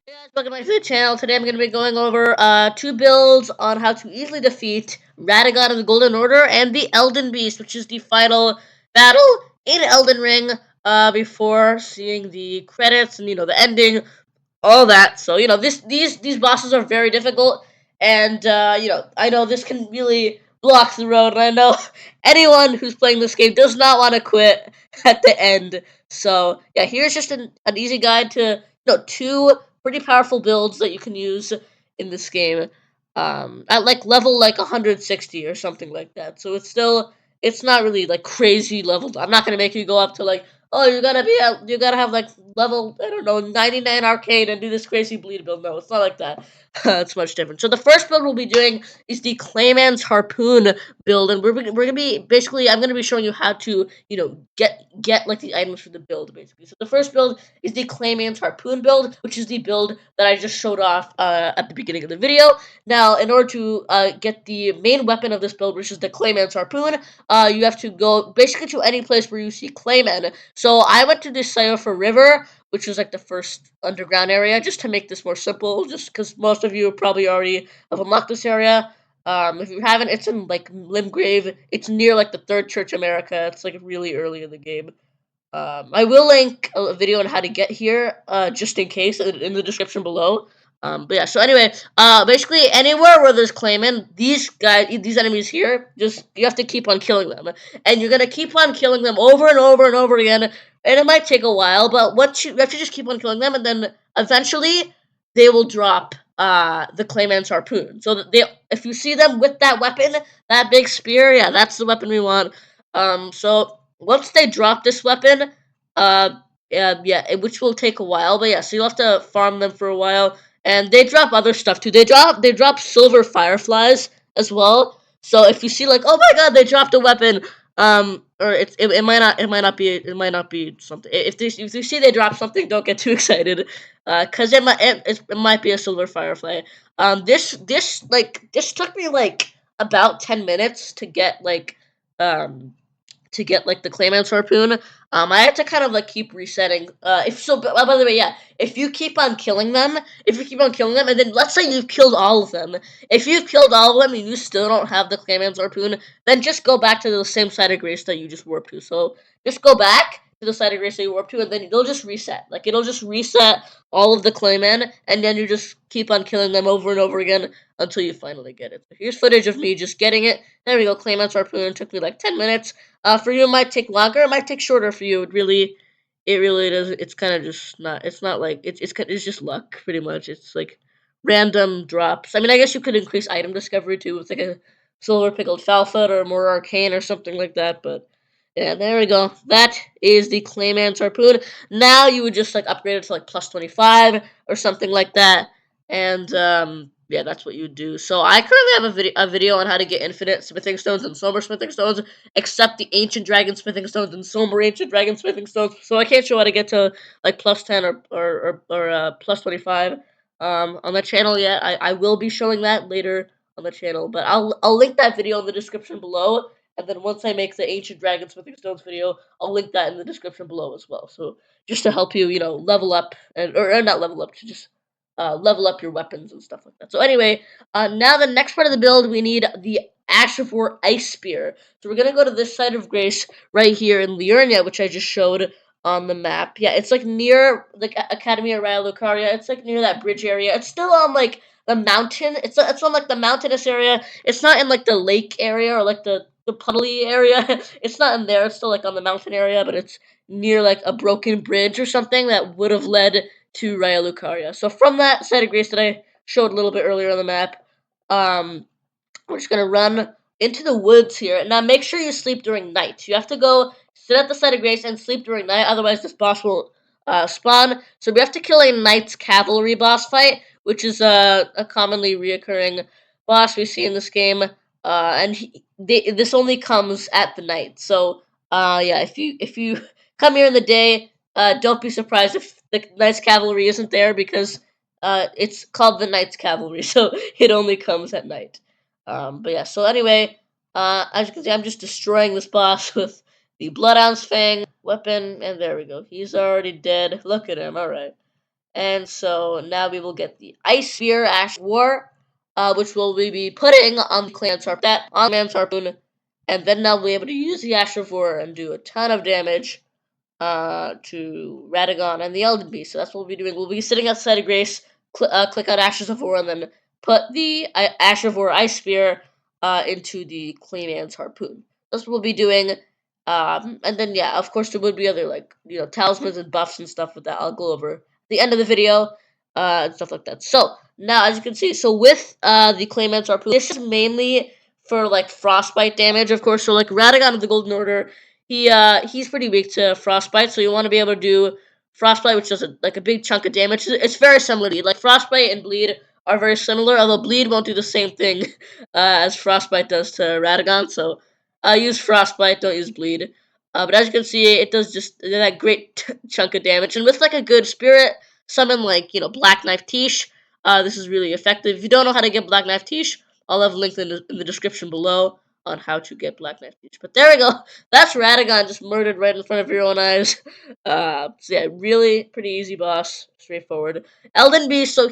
Hey guys, welcome back to the channel. Today I'm going to be going over two builds on how to easily defeat Radagon of the Golden Order and the Elden Beast, which is the final battle in Elden Ring before seeing the credits and the ending, all that. So these bosses are very difficult, and I know this can really block the road, and I know anyone who's playing this game does not want to quit at the end. So yeah, here's just an easy guide to two pretty powerful builds that you can use in this game. At like level like 160 or something like that. So it's not really like crazy leveled. I'm not gonna make you go up to like, oh, you gotta have like level, I don't know, 99 arcade and do this crazy bleed build. No, it's not like that. It's much different. So the first build we'll be doing is the Clayman's Harpoon build, and we're gonna be basically, I'm gonna be showing you how to get like the items for the build basically. So the first build is the Clayman's Harpoon build, which is the build that I just showed off at the beginning of the video. Now, in order to get the main weapon of this build, which is the Clayman's Harpoon, you have to go basically to any place where you see Clayman. So I went to the Sciofor River, which was like the first underground area, just to make this more simple, just because most of you probably already have unlocked this area. If you haven't, it's in like Limgrave. It's near like the Third Church America. It's like really early in the game. I will link a video on how to get here, just in case, in the description below. But yeah, so anyway, basically anywhere where there's Clayman, these enemies here, just you have to keep on killing them, and you're gonna keep on killing them over and over and over again, and it might take a while, but you have to just keep on killing them, and then eventually they will drop the Clayman's Harpoon. So that if you see them with that weapon, that big spear, yeah, that's the weapon we want. So once they drop this weapon, uh, yeah, which will take a while, but yeah, so you'll have to farm them for a while, and they drop other stuff too. They drop silver fireflies as well. So if you see like, oh my god, they dropped a weapon, or it might not be something. If you see they drop something, don't get too excited, cause it might be a silver firefly. This took me like about 10 minutes to get like the Clayman's Harpoon. I had to kind of like keep resetting. If so, by the way, yeah, if you keep on killing them, and then let's say you've killed all of them. If you've killed all of them and you still don't have the Clayman's Harpoon, then just go back to the same side of grace that you just warped to. So just go back to the side of grace that you warped to, and then it'll just reset. Like it'll just reset all of the Clayman, and then you just keep on killing them over and over again until you finally get it. So here's footage of me just getting it. There we go, Clayman's Harpoon. It took me like 10 minutes. For you, it might take longer. It might take shorter for you. It really does. It's kind of just not. It's not like it's just luck, pretty much. It's like random drops. I mean, I guess you could increase item discovery too with like a silver pickled falfoot or more arcane or something like that. But yeah, there we go. That is the Clayman's Harpoon. Now you would just like upgrade it to like plus 25 or something like that, and yeah, that's what you would do. So I currently have a video on how to get infinite smithing stones and somber smithing stones, except the ancient dragon smithing stones and somber ancient dragon smithing stones. So I can't show how to get to like plus 10 or plus 25 on the channel yet. I will be showing that later on the channel, but I'll link that video in the description below. And then once I make the ancient dragon smithing stones video, I'll link that in the description below as well. So just to help you, level up or not level up, to just level up your weapons and stuff like that. So anyway, now the next part of the build, we need the Ash of War Ice Spear. So we're gonna go to this side of Grace right here in Liurnia, which I just showed on the map. Yeah, it's like near like Academy of Raya Lucaria. It's like near that bridge area. It's still on like the mountain. It's on like the mountainous area. It's not in like the lake area or like the puddly area. It's not in there. It's still like on the mountain area, but it's near like a broken bridge or something that would have led to Raya Lucaria. So from that side of Grace that I showed a little bit earlier on the map, um, we're just gonna run into the woods here. Now make sure you sleep during night. You have to go sit at the side of Grace and sleep during night, otherwise this boss will spawn. So we have to kill a Knight's Cavalry boss fight, which is a commonly reoccurring boss we see in this game. This only comes at the night. So yeah, if you come here in the day, don't be surprised if the Knight's Cavalry isn't there, because it's called the Knight's Cavalry, so it only comes at night. But yeah, so anyway, as you can see, I'm just destroying this boss with the Bloodhound's Fang weapon, and there we go. He's already dead. Look at him, alright. And so now we will get the Ice Spear Ash War, which will we be putting on the Clayman's Harpoon, Harpoon, and then now we'll be able to use the Ash of War and do a ton of damage to Radagon and the Elden Beast. So that's what we'll be doing. We'll be sitting outside of Grace, click out Ashes of War, and then put the Ash of War Ice Spear into the Clayman's Harpoon. That's what we'll be doing. And then yeah, of course there would be other like talismans and buffs and stuff with that. I'll go over at the end of the video and stuff like that. So now as you can see, so with the Clayman's Harpoon, this is mainly for like frostbite damage, of course. So like Radagon of the Golden Order, he's pretty weak to frostbite, so you want to be able to do frostbite, which does a big chunk of damage. It's very similar to like frostbite and bleed are very similar, although bleed won't do the same thing as frostbite does to Radagon. So use frostbite, don't use bleed. But as you can see, it does just that great chunk of damage, and with like a good spirit summon like Black Knife Tish, this is really effective. If you don't know how to get Black Knife Tish, I'll have a link in the description below on how to get Black Knife Tish. But there we go. That's Radagon just murdered right in front of your own eyes. So yeah, really pretty easy boss, straightforward. Elden Beast. So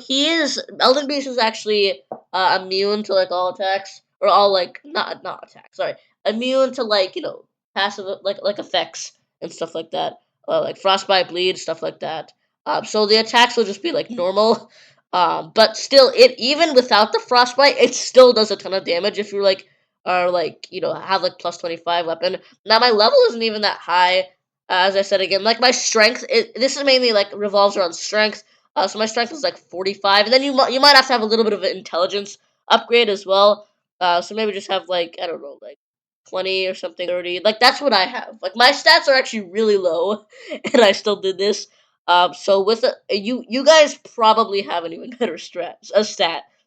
Elden Beast is actually immune to like all attacks or all like not attacks. Sorry, immune to like passive like effects and stuff like that. Like frostbite, bleed, stuff like that. So the attacks will just be like normal. But still, it even without the frostbite, it still does a ton of damage if you're like are like have like plus 25 weapon. Now my level isn't even that high. As I said again, like my strength, this is mainly like revolves around strength. So my strength is like 45, and then you might have to have a little bit of an intelligence upgrade as well. So maybe just have like I don't know like 20 or something 30. Like that's what I have. Like my stats are actually really low, and I still did this. So with you guys probably have an even better stat.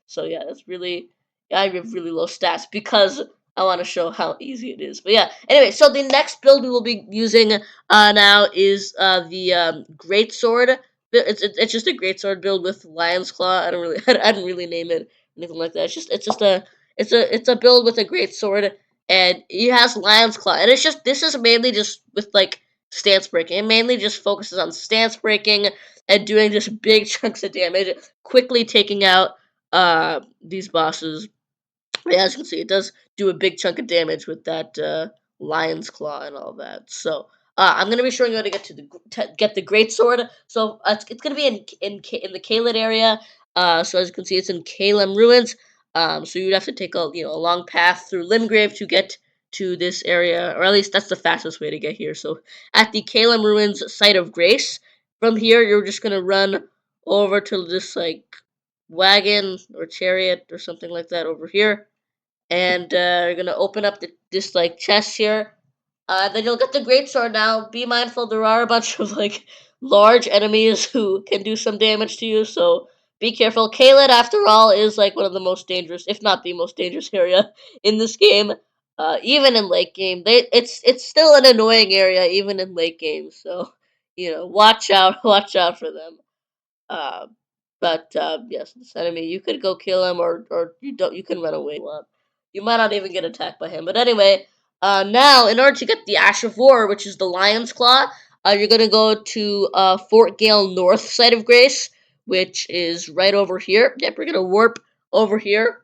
So yeah, that's really I have really low stats because I want to show how easy it is. But yeah, anyway, so the next build we will be using now is the great sword. It's just a great sword build with lion's claw. I don't really I didn't really name it anything like that. It's just a build with a great sword, and it has lion's claw, and it's just this is mainly just with like stance breaking. It mainly just focuses on stance breaking and doing just big chunks of damage, quickly taking out these bosses. Yeah, as you can see, it does do a big chunk of damage with that lion's claw and all that. So I'm gonna be showing you how to get get the great sword. So it's gonna be in the Kaled area. So as you can see, it's in Kalem ruins. So you'd have to take a long path through Limgrave to get to this area, or at least that's the fastest way to get here. So at the Kalem ruins site of grace, from here you're just gonna run over to this like wagon or chariot or something like that over here, and you're gonna open up this like chest here. Then you'll get the great sword. Now, be mindful there are a bunch of like large enemies who can do some damage to you, so be careful. Kaled, after all, is like one of the most dangerous, if not the most dangerous area in this game. Even in late game, it's still an annoying area even in late game. So watch out, watch out for them. Uh, but yes, this enemy, you could go kill him, or you can run away. You might not even get attacked by him. But anyway, now in order to get the Ash of War, which is the Lion's Claw, you're gonna go to Fort Gale North side of Grace, which is right over here. Yep, we're gonna warp over here,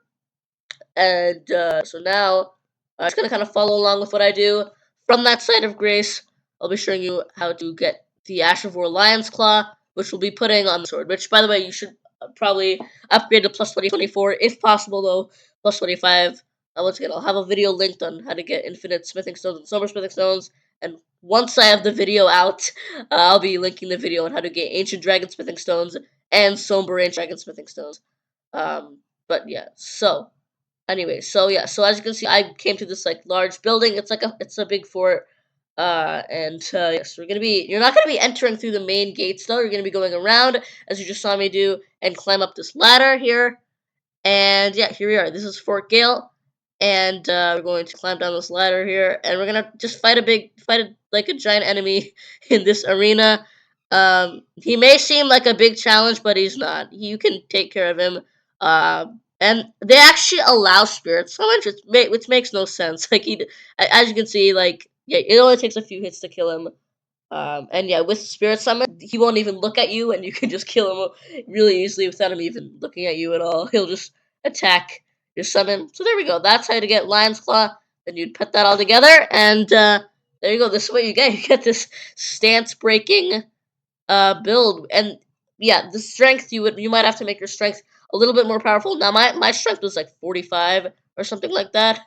and so now I'm just gonna kind of follow along with what I do from that side of Grace. I'll be showing you how to get the Ash of War Lion's Claw, which we'll be putting on the sword. Which, by the way, you should probably upgrade to plus 24 if possible, though plus 25. Once again, I'll have a video linked on how to get infinite smithing stones and silver smithing stones. And once I have the video out, I'll be linking the video on how to get ancient dragon smithing stones and somber ancient dragon smithing stones. But yeah, so anyway, so yeah, so as you can see, I came to this like large building. It's a big fort. And yes, you're not gonna be entering through the main gates though. You're gonna be going around as you just saw me do and climb up this ladder here. And yeah, here we are. This is Fort Gale, and we're going to climb down this ladder here, and we're gonna just like a giant enemy in this arena. He may seem like a big challenge, but he's not. You can take care of him. And they actually allow spirit summons, which makes no sense. Like as you can see, like yeah, it only takes a few hits to kill him. And yeah, with Spirit Summon, he won't even look at you, and you can just kill him really easily without him even looking at you at all. He'll just attack your summon. So there we go. That's how to get Lion's Claw. Then you'd put that all together, and there you go. This is what you get. You get this stance breaking build. And yeah, the strength you might have to make your strength a little bit more powerful. Now my strength was like 45 or something like that.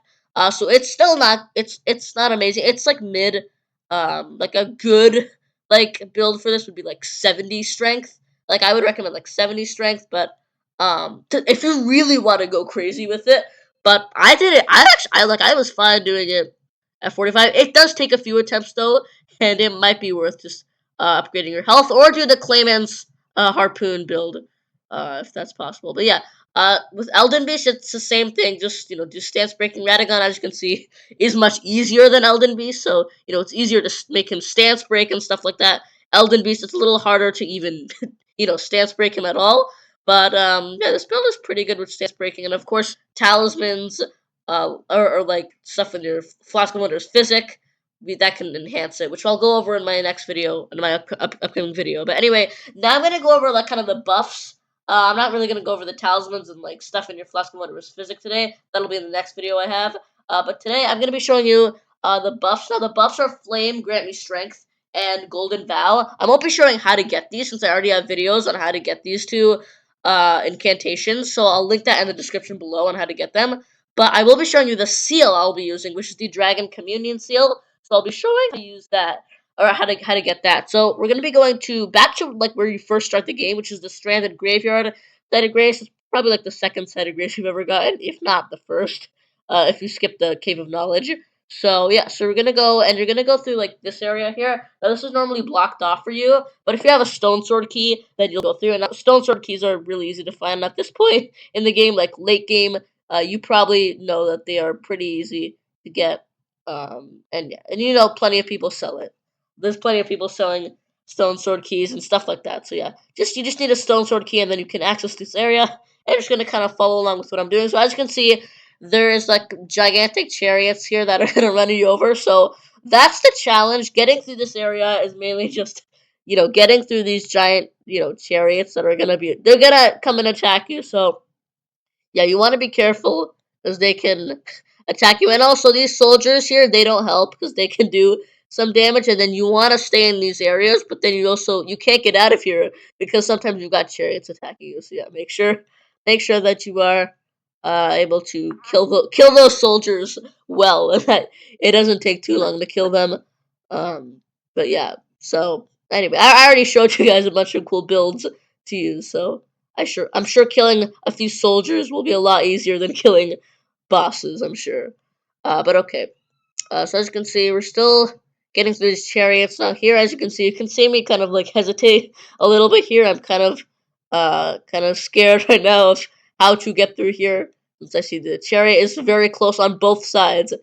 So it's still not it's not amazing. It's like mid. Like a good like build for this would be like 70 strength. Like I would recommend like 70 strength, but if you really want to go crazy with it. But I did it. I was fine doing it at 45. It does take a few attempts though, and it might be worth just upgrading your health, or do the Clayman's Harpoon build, if that's possible. But yeah, with Elden Beast, it's the same thing. Just do stance breaking. Radagon, as you can see, is much easier than Elden Beast, so it's easier to make him stance break and stuff like that. Elden Beast, it's a little harder to even stance break him at all. But yeah, this build is pretty good with stance breaking, and of course talismans, or like stuff in your Flask of Wonders Physic that can enhance it, which I'll go over in my next video, in my upcoming video. But anyway, now I'm gonna go over like kind of the buffs. I'm not really gonna go over the talismans and like stuff in your Flask of Wondrous Physic today. That'll be in the next video I have. But today I'm gonna be showing you the buffs. Now the buffs are Flame, Grant Me Strength, and Golden Vow. I won't be showing how to get these since I already have videos on how to get these two incantations. So I'll link that in the description below on how to get them. But I will be showing you the seal I'll be using, which is the Dragon Communion Seal. So I'll be showing how to use that, or how to get that. So we're gonna be going back to like where you first start the game, which is the Stranded Graveyard site of grace. It's probably like the second site of grace you've ever gotten, if not the first. If you skip the Cave of Knowledge. So yeah, so we're gonna go, and you're gonna go through like this area here. Now this is normally blocked off for you, but if you have a Stone Sword key, then you'll go through. And Stone Sword keys are really easy to find at this point in the game, like late game. You probably know that they are pretty easy to get. And yeah, and plenty of people sell it. There's plenty of people selling stone sword keys and stuff like that. So yeah, you just need a stone sword key, and then you can access this area. And you're just gonna kind of follow along with what I'm doing. So as you can see, there is like gigantic chariots here that are gonna run you over. So that's the challenge. Getting through this area is mainly just getting through these giant chariots that are they're gonna come and attack you. So yeah, you want to be careful because they can attack you. And also, these soldiers here, they don't help because they can do some damage. And then you want to stay in these areas, but then you can't get out of here because sometimes you've got chariots attacking you. So yeah, make sure that you are able to kill those soldiers well, and that it doesn't take too long to kill them. Um, but yeah, so anyway, I already showed you guys a bunch of cool builds to use, so I'm sure killing a few soldiers will be a lot easier than killing bosses, I'm sure. But okay. So as you can see, we're still getting through these chariots. Now here, as you can see me kind of like hesitate a little bit here. I'm kind of scared right now of how to get through here. Since I see the chariot is very close on both sides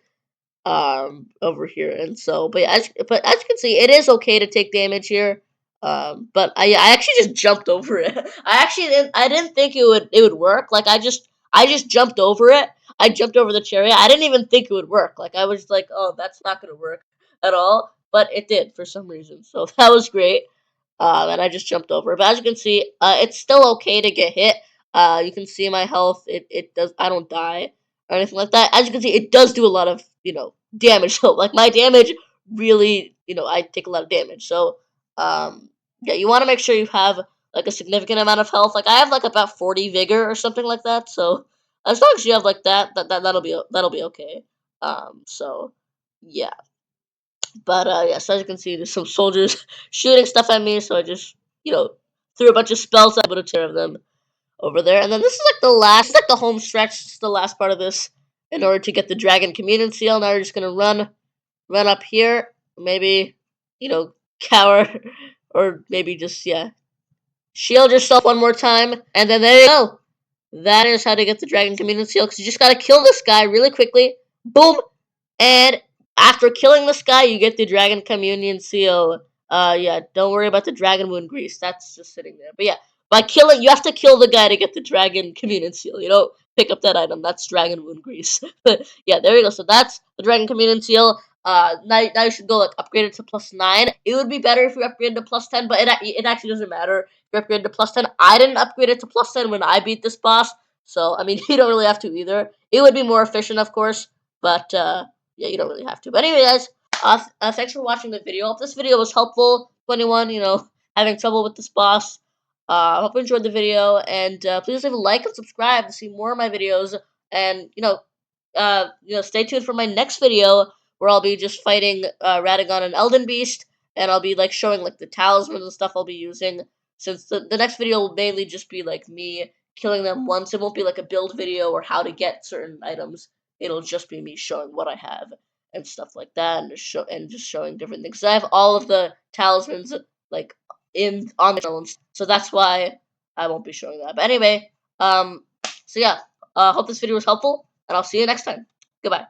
over here, and so but as you can see, it is okay to take damage here. But I actually just jumped over it. I didn't think it would work. Like I just jumped over it. I jumped over the chariot. I didn't even think it would work. Like I was like, oh, that's not gonna work at all. But it did for some reason. So that was great. And I just jumped over it. But as you can see, it's still okay to get hit. You can see my health. It does. I don't die or anything like that. As you can see, it does do a lot of damage. So like my damage really, I take a lot of damage. So yeah, you want to make sure you have like a significant amount of health. Like I have like about 40 vigor or something like that. So as long as you have like that'll be okay. So yeah. But yeah, so as you can see, there's some soldiers shooting stuff at me, so I just threw a bunch of spells at able to tear them over there. And then this is like like the home stretch. This is the last part of this in order to get the Dragon Communion Seal. Now we're just gonna run up here, maybe cower, or maybe just shield yourself one more time, and then there you go. That is how to get the Dragon Communion Seal. Because you just gotta kill this guy really quickly. Boom, and after killing this guy, you get the Dragon Communion Seal. Yeah, don't worry about the Dragon Wound Grease. That's just sitting there. But yeah, you have to kill the guy to get the Dragon Communion Seal. You don't pick up that item. That's Dragon Wound Grease. But yeah, there you go. So that's the Dragon Communion Seal. Now you should go like upgrade it to +9. It would be better if you upgraded to +10, but it actually doesn't matter if you upgrade to +10. I didn't upgrade it to +10 when I beat this boss, so I mean you don't really have to either. It would be more efficient, of course, but yeah, you don't really have to. But anyway, guys, thanks for watching the video. Hope this video was helpful to anyone having trouble with this boss. I hope you enjoyed the video, and please leave a like and subscribe to see more of my videos. And stay tuned for my next video where I'll be just fighting Radagon and Elden Beast, and I'll be like showing like the talismans and stuff I'll be using. Since the next video will mainly just be like me killing them once, it won't be like a build video or how to get certain items. It'll just be me showing what I have and stuff like that, and just showing different things. 'Cause I have all of the talismans like in on the challenge, so that's why I won't be showing that. But anyway, so yeah, hope this video was helpful, and I'll see you next time. Goodbye.